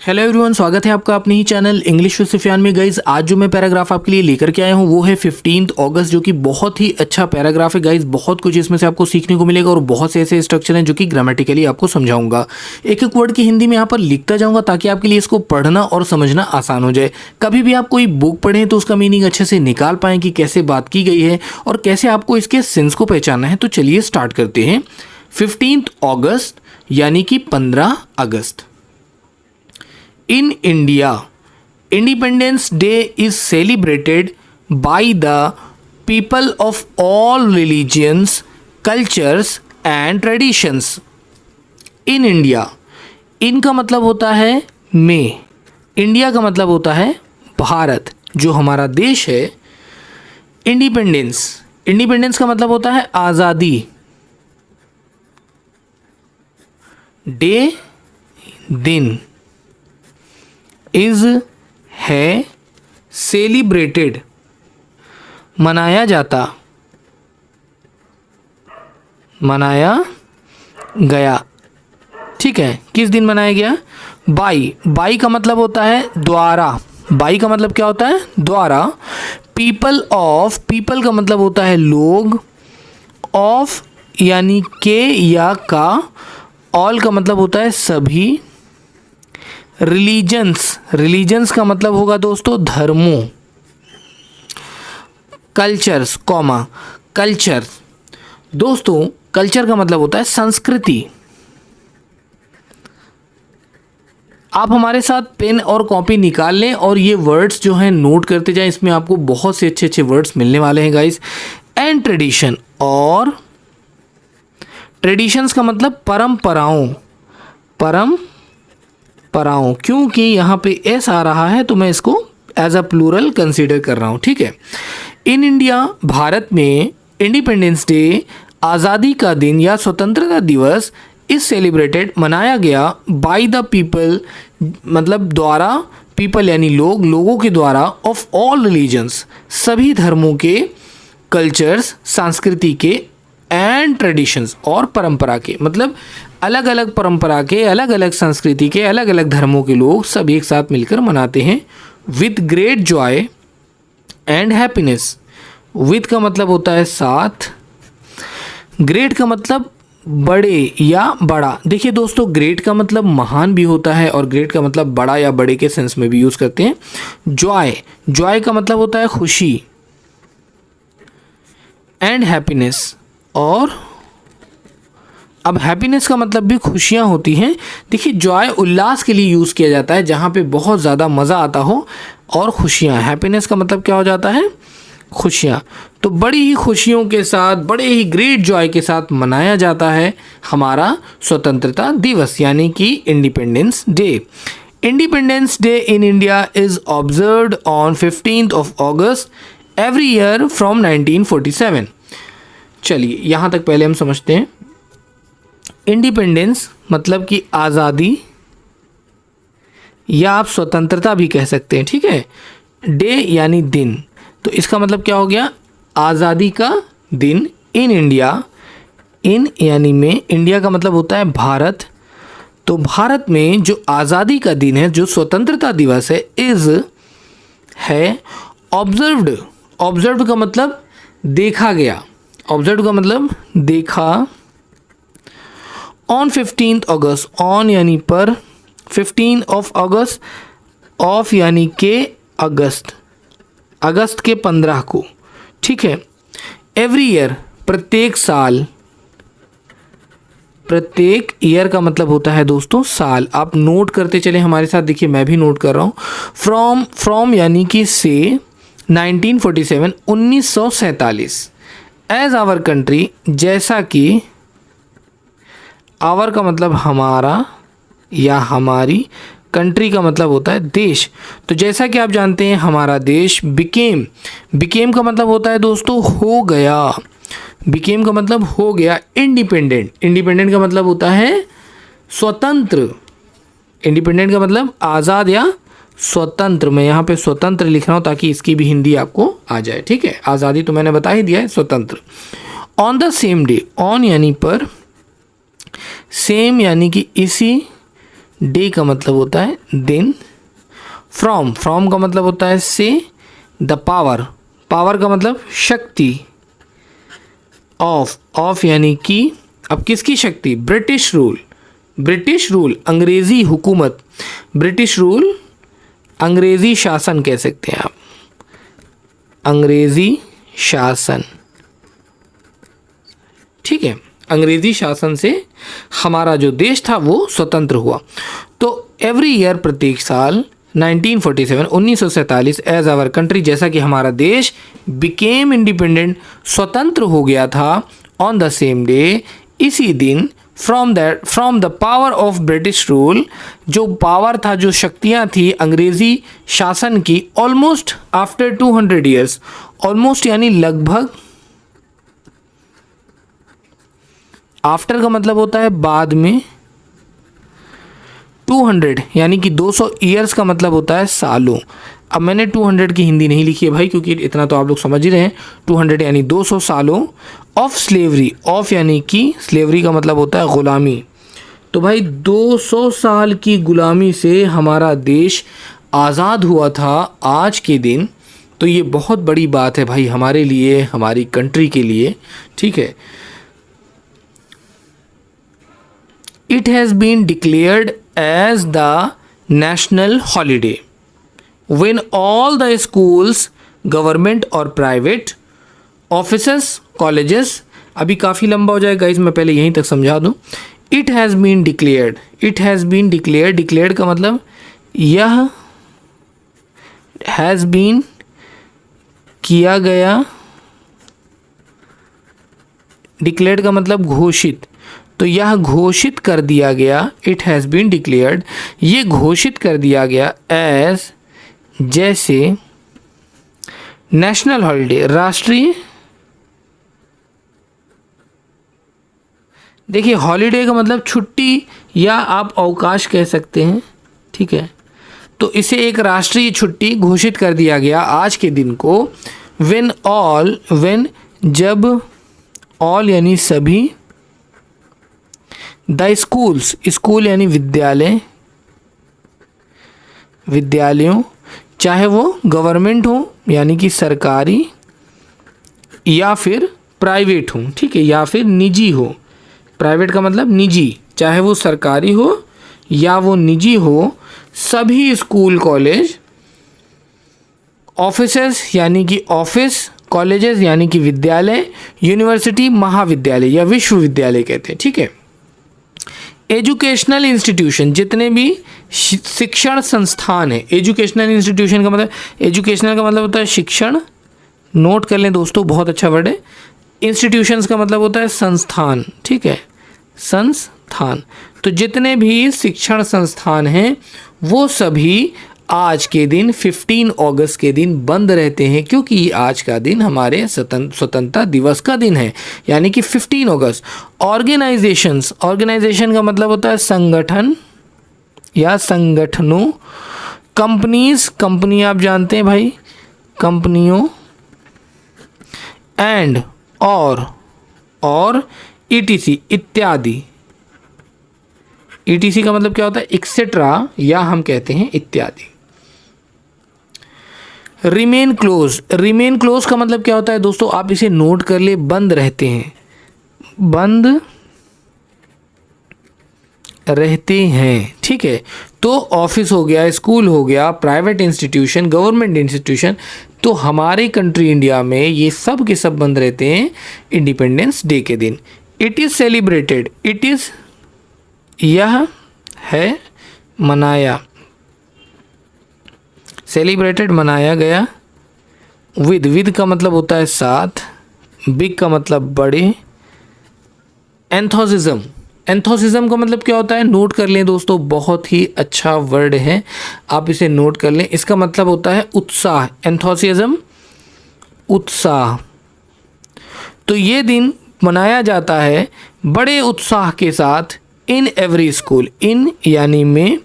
Hello everyone, स्वागत है आपका अपने ही चैनल इंग्लिश विद सुफियान में। गाइज आज जो मैं पैराग्राफ आपके लिए लेकर के आया हूँ वो है 15 अगस्त, जो कि बहुत ही अच्छा पैराग्राफ है। गाइज बहुत कुछ इसमें से आपको सीखने को मिलेगा और बहुत से ऐसे स्ट्रक्चर हैं जो कि ग्रामेटिकली आपको समझाऊंगा। एक एक वर्ड की हिंदी में यहाँ पर लिखता जाऊँगा ताकि आपके लिए इसको पढ़ना और समझना आसान हो जाए। कभी भी आप कोई बुक पढ़ें तो उसका मीनिंग अच्छे से निकाल पाएँ कि कैसे बात की गई है और कैसे आपको इसके सेंस को पहचानना है। तो चलिए स्टार्ट करते हैं। 15 अगस्त यानी कि 15 अगस्त। In India, Independence Day is celebrated by the people of all religions, cultures and traditions. In India, in का मतलब होता है में, इंडिया का मतलब होता है भारत, जो हमारा देश है। इंडिपेंडेंस, इंडिपेंडेंस का मतलब होता है आज़ादी। डे दिन, इज़ है, सेलिब्रेटेड मनाया जाता, मनाया गया। ठीक है, किस दिन मनाया गया? बाई, बाई का मतलब होता है द्वारा। बाई का मतलब क्या होता है? द्वारा। पीपल ऑफ, पीपल का मतलब होता है लोग। ऑफ यानी के या का। ऑल का मतलब होता है सभी। रिलीजन्स, रिलीजन्स का मतलब होगा दोस्तों धर्मों। कल्चर्स कॉमा, कल्चर दोस्तों, कल्चर का मतलब होता है संस्कृति। आप हमारे साथ पेन और कॉपी निकाल लें और ये वर्ड्स जो हैं नोट करते जाएं। इसमें आपको बहुत से अच्छे अच्छे वर्ड्स मिलने वाले हैं गाइस। एंड ट्रेडिशन, और ट्रेडिशंस का मतलब परंपराओं, परंपराओं। क्योंकि यहाँ पे एस आ रहा है तो मैं इसको एज अ प्लूरल कंसीडर कर रहा हूँ। ठीक है। इन इंडिया, भारत में इंडिपेंडेंस डे आज़ादी का दिन या स्वतंत्रता दिवस इस सेलिब्रेटेड मनाया गया बाय द पीपल, मतलब द्वारा, पीपल यानी लोग, लोगों के द्वारा, ऑफ ऑल रिलीजन्स सभी धर्मों के, कल्चर्स संस्कृति के, एंड ट्रेडिशंस और परंपरा के, मतलब अलग अलग परंपरा के, अलग अलग संस्कृति के, अलग अलग धर्मों के लोग सब एक साथ मिलकर मनाते हैं। With great Joy and happiness. With का मतलब होता है साथ। ग्रेट का मतलब बड़े या बड़ा। देखिए दोस्तों, ग्रेट का मतलब महान भी होता है और ग्रेट का मतलब बड़ा या बड़े के सेंस में भी यूज़ करते हैं। जॉय, जॉय का मतलब होता है खुशी। एंड हैप्पीनेस, और अब हैप्पीनेस का मतलब भी खुशियाँ होती हैं। देखिए, जॉय उल्लास के लिए यूज़ किया जाता है जहाँ पे बहुत ज़्यादा मज़ा आता हो, और खुशियाँ, हैप्पीनेस का मतलब क्या हो जाता है? खुशियाँ। तो बड़ी ही खुशियों के साथ, बड़े ही ग्रेट जॉय के साथ मनाया जाता है हमारा स्वतंत्रता दिवस यानी कि independence day. Independence day in India is observed on 15 August every year from 1947। चलिए यहाँ तक पहले हम समझते हैं। इंडिपेंडेंस मतलब कि आज़ादी, या आप स्वतंत्रता भी कह सकते हैं। ठीक है। डे यानी दिन, तो इसका मतलब क्या हो गया? आज़ादी का दिन। इन इंडिया, इन यानी में, इंडिया का मतलब होता है भारत। तो भारत में जो आज़ादी का दिन है, जो स्वतंत्रता दिवस है, इज़ है, ऑब्जर्व्ड, ऑब्जर्व्ड का मतलब देखा गया, ऑब्जर्व का मतलब देखा। ऑन 15 अगस्त, ऑन यानी पर, 15 अगस्त, ऑफ यानी के अगस्त, अगस्त के 15 को। ठीक है। एवरी ईयर, प्रत्येक साल, प्रत्येक ईयर का मतलब होता है दोस्तों साल। आप नोट करते चले हमारे साथ। देखिए मैं भी नोट कर रहा हूँ। फ्रॉम यानी कि से, 1947 1947। एज आवर कंट्री, जैसा कि, आवर का मतलब हमारा या हमारी, कंट्री का मतलब होता है देश। तो जैसा कि आप जानते हैं हमारा देश बिकेम, बिकेम का मतलब होता है दोस्तों हो गया, बिकेम का मतलब हो गया। इंडिपेंडेंट, इंडिपेंडेंट का मतलब होता है स्वतंत्र। इंडिपेंडेंट का मतलब आज़ाद या स्वतंत्र। मैं यहाँ पे स्वतंत्र लिख रहा हूँ ताकि इसकी भी हिंदी आपको आ जाए। ठीक है। आज़ादी तो मैंने बता ही दिया है, स्वतंत्र। On the same day, on यानी पर, सेम यानी कि इसी डे का मतलब होता है दिन, फ्रॉम का मतलब होता है से, द पावर का मतलब शक्ति, ऑफ यानी कि, अब किसकी शक्ति, ब्रिटिश रूल अंग्रेज़ी हुकूमत, ब्रिटिश रूल अंग्रेज़ी शासन कह सकते हैं आप, अंग्रेज़ी शासन, ठीक है, अंग्रेज़ी शासन से हमारा जो देश था वो स्वतंत्र हुआ। तो एवरी ईयर प्रत्येक साल 1947 एज आवर कंट्री, जैसा कि हमारा देश बिकेम इंडिपेंडेंट, स्वतंत्र हो गया था, ऑन द सेम डे, इसी दिन, from the power of British rule, जो पावर था, जो शक्तियाँ थी अंग्रेज़ी शासन की, ऑलमोस्ट आफ्टर 200 ईयर्स, ऑलमोस्ट यानी लगभग, आफ्टर का मतलब होता है बाद में, 200 यानी कि 200 ईयर्स का मतलब होता है सालों। अब मैंने 200 की हिंदी नहीं लिखी है भाई, क्योंकि इतना तो आप लोग समझ ही रहे हैं, 200 यानी 200 सालों, ऑफ स्लेवरी, ऑफ यानी कि स्लेवरी का मतलब होता है ग़ुलामी। तो भाई 200 साल की ग़ुलामी से हमारा देश आज़ाद हुआ था आज के दिन। तो ये बहुत बड़ी बात है भाई हमारे लिए, हमारी कंट्री के लिए, ठीक है। It has been declared as the national holiday when all the schools, government और private, offices, colleges, अभी काफ़ी लंबा हो जाएगा गाइस, मैं पहले यहीं तक समझा दूँ। It has been declared, declared का मतलब यह has been किया गया, declared का मतलब घोषित, तो यह घोषित कर दिया गया, इट हैज़ बीन डिक्लेयर्ड, ये घोषित कर दिया गया, एज जैसे नेशनल हॉलीडे, राष्ट्रीय, देखिए हॉलीडे का मतलब छुट्टी या आप अवकाश कह सकते हैं, ठीक है। तो इसे एक राष्ट्रीय छुट्टी घोषित कर दिया गया आज के दिन को, व्हेन जब, ऑल यानी सभी, द स्कूल्स, स्कूल यानी विद्यालय, विद्यालयों, चाहे वो गवर्नमेंट हो यानी कि सरकारी या फिर प्राइवेट हो, ठीक है, या फिर निजी हो, प्राइवेट का मतलब निजी, चाहे वो सरकारी हो या वो निजी हो, सभी स्कूल कॉलेज, ऑफिसेस यानी कि ऑफिस, कॉलेजेस यानी कि विद्यालय, यूनिवर्सिटी महाविद्यालय या विश्वविद्यालय कहते हैं, ठीक है। एजुकेशनल इंस्टीट्यूशन, जितने भी शिक्षण संस्थान है, एजुकेशनल इंस्टीट्यूशन का मतलब, एजुकेशनल का मतलब होता है शिक्षण, नोट कर लें दोस्तों, बहुत अच्छा वर्ड है। इंस्टीट्यूशंस का मतलब होता है संस्थान, ठीक है, संस्थान। तो जितने भी शिक्षण संस्थान हैं वो सभी आज के दिन 15 अगस्त के दिन बंद रहते हैं, क्योंकि आज का दिन हमारे स्वतंत्रता दिवस का दिन है, यानी कि 15 अगस्त। ऑर्गेनाइजेशंस, ऑर्गेनाइजेशन का मतलब होता है संगठन या संगठनों। कंपनीज, कंपनी आप जानते हैं भाई, कंपनियों। एंड, और ईटीसी, इत्यादि। ईटीसी का मतलब क्या होता है, एक्सेट्रा, या हम कहते हैं इत्यादि। रिमेन क्लोज, रिमेन क्लोज का मतलब क्या होता है दोस्तों, आप इसे नोट कर ले, बंद रहते हैं, बंद रहते हैं, ठीक है। तो ऑफिस हो गया, स्कूल हो गया, प्राइवेट इंस्टीट्यूशन, गवर्नमेंट इंस्टीट्यूशन, तो हमारे कंट्री इंडिया में ये सब के सब बंद रहते हैं इंडिपेंडेंस डे के दिन। It is celebrated, it is, यह है, मनाया, सेलिब्रेटेड मनाया गया, विद का मतलब होता है साथ, बिग का मतलब बड़े, एंथोसिज्म, एंथोसिज्म का मतलब क्या होता है, नोट कर लें दोस्तों, बहुत ही अच्छा वर्ड है, आप इसे नोट कर लें। इसका मतलब होता है उत्साह, एंथोसिज्म उत्साह। तो ये दिन मनाया जाता है बड़े उत्साह के साथ, इन एवरी स्कूल, इन यानी में,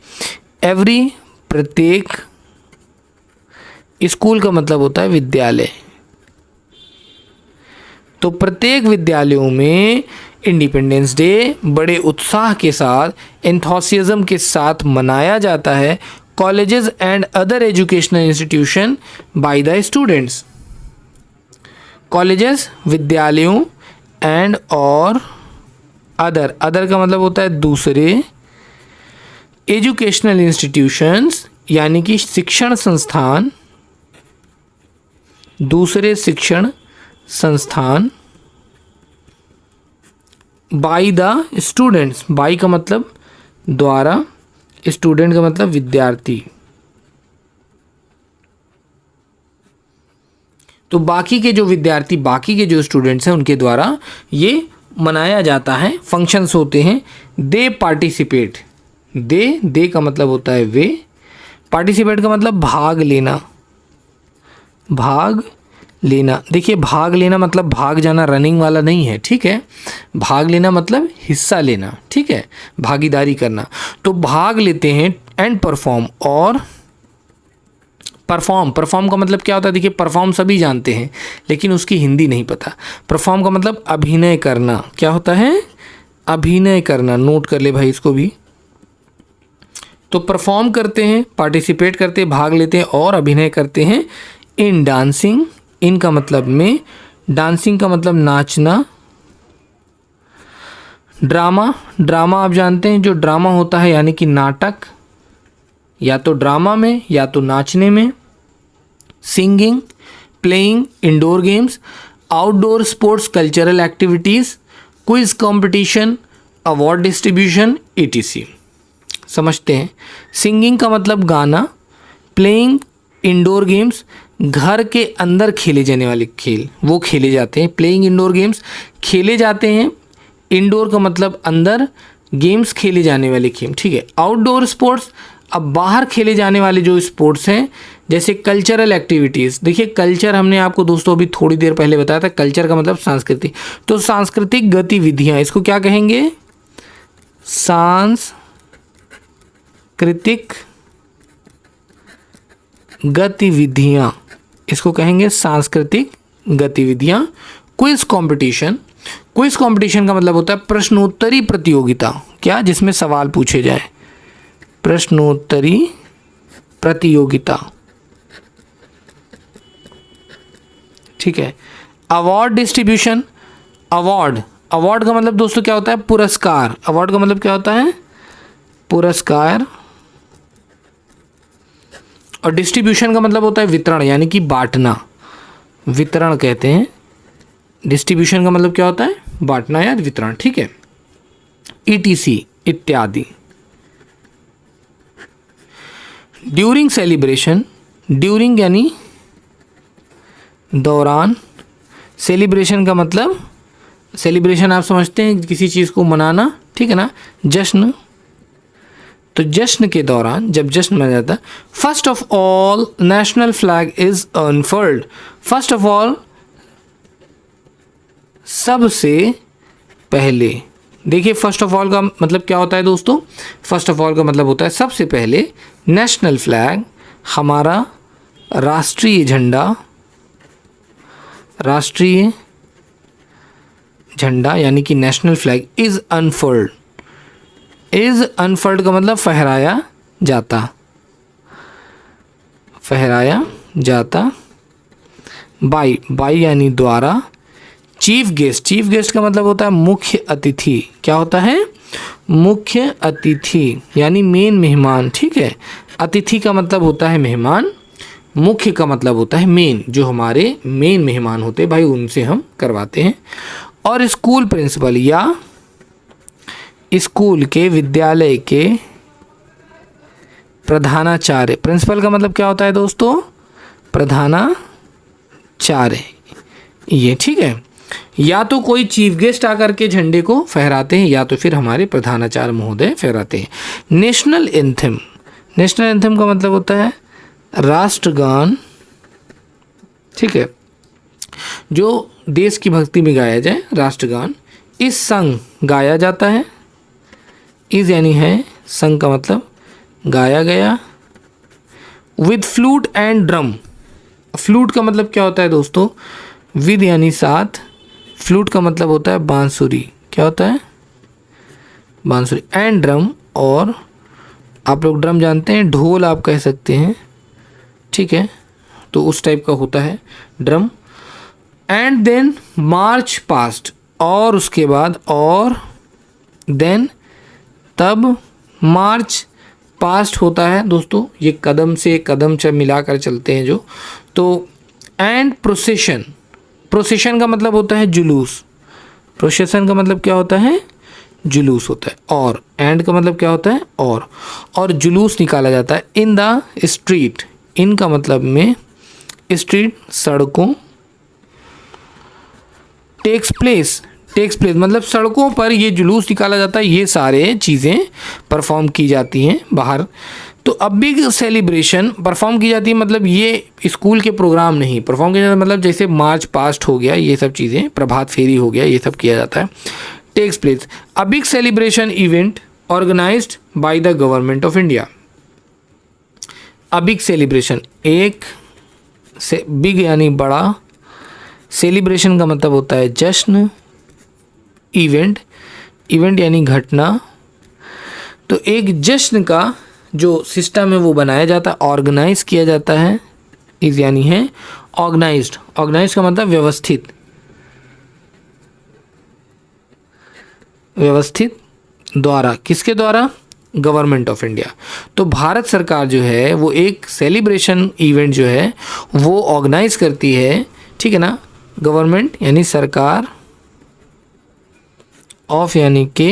एवरी प्रत्येक, स्कूल का मतलब होता है विद्यालय। तो प्रत्येक विद्यालयों में इंडिपेंडेंस डे बड़े उत्साह के साथ, एंथुसियाज्म के साथ मनाया जाता है colleges and other educational institution by the students. Colleges विद्यालयों, एंड और अदर, अदर का मतलब होता है दूसरे, एजुकेशनल इंस्टीट्यूशंस यानी कि शिक्षण संस्थान, दूसरे शिक्षण संस्थान, बाय द स्टूडेंट्स, बाय का मतलब द्वारा, स्टूडेंट का मतलब विद्यार्थी। तो बाकी के जो विद्यार्थी, बाकी के जो स्टूडेंट्स हैं उनके द्वारा ये मनाया जाता है, फंक्शंस होते हैं। दे पार्टिसिपेट, दे का मतलब होता है वे, पार्टिसिपेट का मतलब भाग लेना, भाग लेना। देखिए भाग लेना मतलब भाग जाना, रनिंग वाला नहीं है, ठीक है। भाग लेना मतलब हिस्सा लेना, ठीक है, भागीदारी करना। तो भाग लेते हैं, एंड परफॉर्म, और परफॉर्म, परफॉर्म का मतलब क्या होता है? देखिए परफॉर्म सभी जानते हैं लेकिन उसकी हिंदी नहीं पता। परफॉर्म का मतलब अभिनय करना। क्या होता है? अभिनय करना। नोट कर ले भाई इसको भी। तो परफॉर्म करते हैं, पार्टिसिपेट करते हैं, भाग लेते हैं और अभिनय करते हैं इन डांसिंग। इन का मतलब में, डांसिंग का मतलब नाचना। ड्रामा, ड्रामा आप जानते हैं जो ड्रामा होता है यानी कि नाटक, या तो ड्रामा में या तो नाचने में। Singing, playing, indoor games, outdoor sports, cultural activities, quiz competition, award distribution, etc। समझते हैं। सिंगिंग का मतलब गाना, प्लेइंग इंडोर गेम्स, घर के अंदर खेले जाने वाले खेल वो खेले जाते हैं। प्लेइंग इंडोर गेम्स खेले जाते हैं, इंडोर का मतलब अंदर, गेम्स खेले जाने वाले गेम, ठीक है। आउटडोर स्पोर्ट्स, अब बाहर खेले जाने वाले जो स्पोर्ट्स हैं, जैसे कल्चरल एक्टिविटीज़। देखिए कल्चर हमने आपको दोस्तों अभी थोड़ी देर पहले बताया था, कल्चर का मतलब सांस्कृतिक। तो सांस्कृतिक गतिविधियाँ, इसको क्या कहेंगे? सांस्कृतिक गतिविधियाँ, इसको कहेंगे सांस्कृतिक गतिविधियाँ। क्विज कंपटीशन, क्विज कंपटीशन का मतलब होता है प्रश्नोत्तरी प्रतियोगिता। क्या? जिसमें सवाल पूछे जाए, प्रश्नोत्तरी प्रतियोगिता, ठीक है। अवार्ड डिस्ट्रीब्यूशन, अवार्ड, अवार्ड का मतलब दोस्तों क्या होता है? पुरस्कार। अवार्ड का मतलब क्या होता है? पुरस्कार। और डिस्ट्रीब्यूशन का मतलब होता है वितरण, यानी कि बांटना, वितरण कहते हैं। डिस्ट्रीब्यूशन का मतलब क्या होता है? बांटना या वितरण, ठीक है। etc इत्यादि। ड्यूरिंग सेलिब्रेशन, ड्यूरिंग यानी दौरान, सेलिब्रेशन का मतलब, सेलिब्रेशन आप समझते हैं किसी चीज़ को मनाना, ठीक है ना, जश्न। तो जश्न के दौरान, जब जश्न मनाया जाता है। First of all national flag is unfurled, first of all सबसे पहले। देखिए फर्स्ट ऑफ ऑल का मतलब क्या होता है दोस्तों? फर्स्ट ऑफ ऑल का मतलब होता है सबसे पहले। नेशनल फ्लैग, हमारा राष्ट्रीय झंडा, राष्ट्रीय झंडा यानी कि नेशनल फ्लैग इज अनफर्ल्ड। इज अनफर्ल्ड का मतलब फहराया जाता, फहराया जाता। बाय, बाय यानी द्वारा। चीफ गेस्ट, चीफ गेस्ट का मतलब होता है मुख्य अतिथि। क्या होता है? मुख्य अतिथि यानी मेन मेहमान, ठीक है। अतिथि का मतलब होता है मेहमान, मुख्य का मतलब होता है मेन, जो हमारे मेन मेहमान होते हैं भाई उनसे हम करवाते हैं। और स्कूल प्रिंसिपल या स्कूल के, विद्यालय के प्रधानाचार्य। प्रिंसिपल का मतलब क्या होता है दोस्तों? प्रधानाचार्य, ये ठीक है। या तो कोई चीफ गेस्ट आकर के झंडे को फहराते हैं या तो फिर हमारे प्रधानाचार्य महोदय फहराते हैं। नेशनल एंथम, नेशनल एंथम का मतलब होता है राष्ट्रगान, ठीक है, जो देश की भक्ति में गाया जाए, राष्ट्रगान। इस संग गाया जाता है, इस यानी है, संग का मतलब गाया गया। With flute and drum, flute का मतलब क्या होता है दोस्तों? विद यानी साथ, फ्लूट का मतलब होता है बांसुरी। क्या होता है, बांसुरी। एंड ड्रम, और आप लोग ड्रम जानते हैं, ढोल आप कह सकते हैं, ठीक है, तो उस टाइप का होता है drum. And then march past, और उसके बाद, और देन तब मार्च पास्ट होता है दोस्तों, ये कदम से कदम से मिलाकर चलते हैं जो। तो एंड प्रोसेशन, प्रोसेशन का मतलब होता है जुलूस, प्रोसेशन का मतलब क्या होता है, जुलूस होता है। और एंड का मतलब क्या होता है, और जुलूस निकाला जाता है इन द स्ट्रीट, इन का मतलब में स्ट्रीट, सड़कों, टेक्स प्लेस मतलब सड़कों पर ये जुलूस निकाला जाता है, ये सारे चीज़ें परफॉर्म की जाती हैं बाहर। तो अब बिग सेलिब्रेशन परफॉर्म की जाती है, मतलब ये स्कूल के प्रोग्राम नहीं, परफॉर्म किया जाता है मतलब जैसे मार्च पास्ट हो गया, ये सब चीज़ें, प्रभात फेरी हो गया, ये सब किया जाता है। Takes place a big celebration event organised by the government of India. A big celebration, एक से बिग यानी बड़ा, सेलिब्रेशन का मतलब होता है जश्न, इवेंट यानी घटना। तो एक जश्न का जो सिस्टम है वो बनाया जाता है, ऑर्गेनाइज किया जाता है, इस यानी है ऑर्गेनाइज्ड, ऑर्गेनाइज का मतलब व्यवस्थित, व्यवस्थित द्वारा, किसके द्वारा, गवर्नमेंट ऑफ इंडिया। तो भारत सरकार जो है वो एक सेलिब्रेशन इवेंट जो है वो ऑर्गेनाइज करती है, ठीक है ना, गवर्नमेंट यानी सरकार, ऑफ यानी के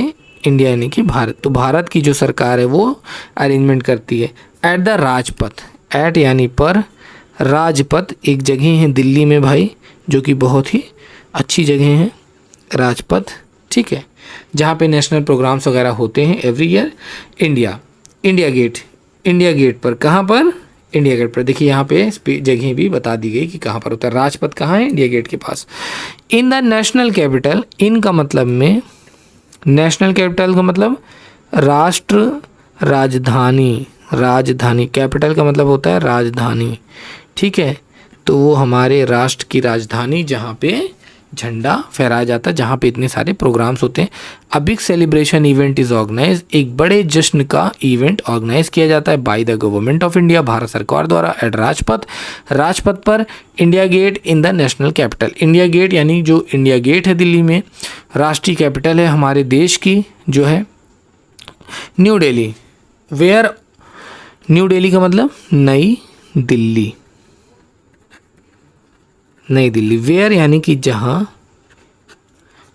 इंडिया यानी कि भारत, तो भारत की जो सरकार है वो अरेंजमेंट करती है। एट द राजपथ, एट यानी पर, राजपथ एक जगह है दिल्ली में भाई, जो कि बहुत ही अच्छी जगह है राजपथ, ठीक है, जहाँ पे नेशनल प्रोग्राम्स वगैरह होते हैं एवरी ईयर। इंडिया गेट पर, कहाँ पर, इंडिया गेट पर। देखिए यहाँ पे जगह भी बता दी गई कि कहाँ पर होता है, राजपथ कहाँ है, इंडिया गेट के पास। इन द नेशनल कैपिटल, इन का मतलब में, नेशनल कैपिटल का मतलब राष्ट्र राजधानी, राजधानी, कैपिटल का मतलब होता है राजधानी, ठीक है, तो वो हमारे राष्ट्र की राजधानी जहाँ पे झंडा फहराया जाता है, जहाँ पे इतने सारे प्रोग्राम्स होते हैं। A big celebration event is organise, एक बड़े जश्न का इवेंट ऑर्गेनाइज किया जाता है by the government of India, Bharat सरकार द्वारा, एट राजपथ, राजपथ पर, India Gate in the national capital. India Gate यानी जो इंडिया गेट है दिल्ली में, राष्ट्रीय कैपिटल है हमारे देश की जो है New Delhi. Where, New Delhi का मतलब नई दिल्ली, नई दिल्ली। वेयर यानी कि जहाँ,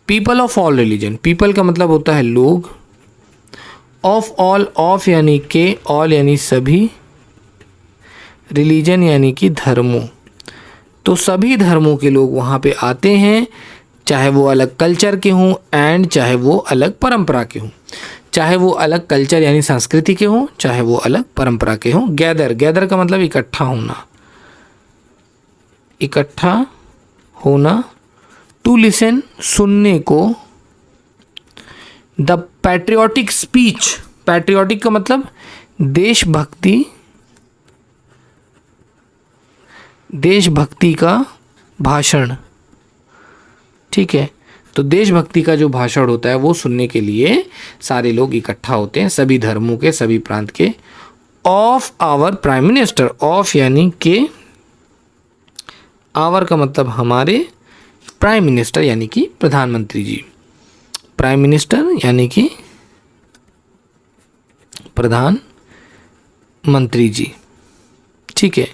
people of all religion, people का मतलब होता है लोग, ऑफ ऑल, ऑफ यानी के, ऑल यानी सभी, रिलीजन यानी कि धर्मों, तो सभी धर्मों के लोग वहाँ पे आते हैं, चाहे वो अलग कल्चर के हों एंड चाहे वो अलग परंपरा के हों, चाहे वो अलग कल्चर यानी संस्कृति के हों, चाहे वो अलग परंपरा के हों। गैदर का मतलब इकट्ठा होना, इकट्ठा होना। टू लिसन, सुनने को। द पैट्रियोटिक स्पीच, पैट्रियोटिक का मतलब देशभक्ति, देशभक्ति का भाषण, ठीक है, तो देशभक्ति का जो भाषण होता है वो सुनने के लिए सारे लोग इकट्ठा होते हैं, सभी धर्मों के, सभी प्रांत के। Of our prime minister, of यानी के, आवर का मतलब हमारे, प्राइम मिनिस्टर यानी कि प्रधानमंत्री जी, प्राइम मिनिस्टर यानी कि प्रधानमंत्री जी, ठीक है।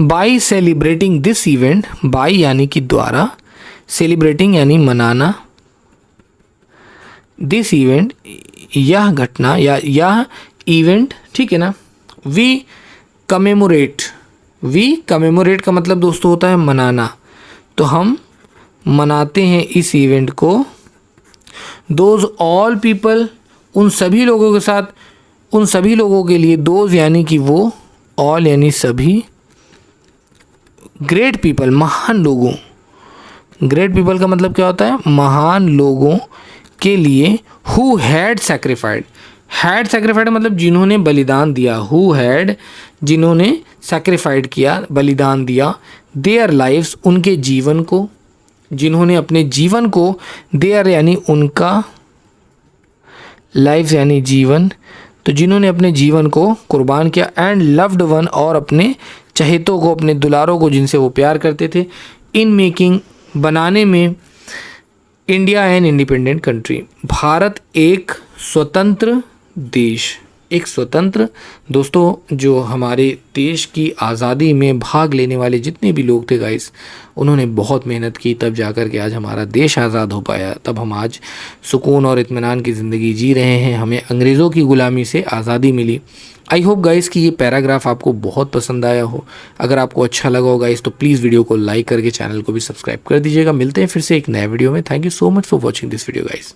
By celebrating this event, by यानी कि द्वारा, सेलिब्रेटिंग यानी मनाना, दिस इवेंट यह घटना या यह इवेंट, ठीक है ना। वी कमेमोरेट, वी कमेमोरेट का मतलब दोस्तों होता है मनाना, तो हम मनाते हैं इस इवेंट को। दोज ऑल पीपल, उन सभी लोगों के साथ, उन सभी लोगों के लिए, दोज यानी कि वो, ऑल यानी सभी, ग्रेट पीपल महान लोगों, ग्रेट पीपल का मतलब क्या होता है महान लोगों के लिए। हु हैड सैक्रिफाइड, हैड सैक्रिफाइड मतलब जिन्होंने बलिदान दिया, हु हैड जिन्होंने सैक्रिफाइड किया, बलिदान दिया, देयर लाइव्स उनके जीवन को, जिन्होंने अपने जीवन को देयर यानी उनका लाइफ यानी जीवन, तो जिन्होंने अपने जीवन को कुर्बान किया एंड लव्ड वन और अपने चहेतों को, अपने दुलारों को जिनसे वो प्यार करते थे, इन मेकिंग बनाने में India an independent country, Bharat एक स्वतंत्र देश, एक स्वतंत्र। दोस्तों जो हमारे देश की आज़ादी में भाग लेने वाले जितने भी लोग थे गाइस, उन्होंने बहुत मेहनत की, तब जाकर के आज हमारा देश आज़ाद हो पाया, तब हम आज सुकून और इत्मीनान की ज़िंदगी जी रहे हैं, हमें अंग्रेज़ों की ग़ुलामी से आज़ादी मिली। आई होप गाइस कि ये पैराग्राफ आपको बहुत पसंद आया हो। अगर आपको अच्छा लगा हो गाइस तो प्लीज़ वीडियो को लाइक करके चैनल को भी सब्सक्राइब कर दीजिएगा। मिलते हैं फिर से एक नए वीडियो में। Thank you so much for watching this video guys.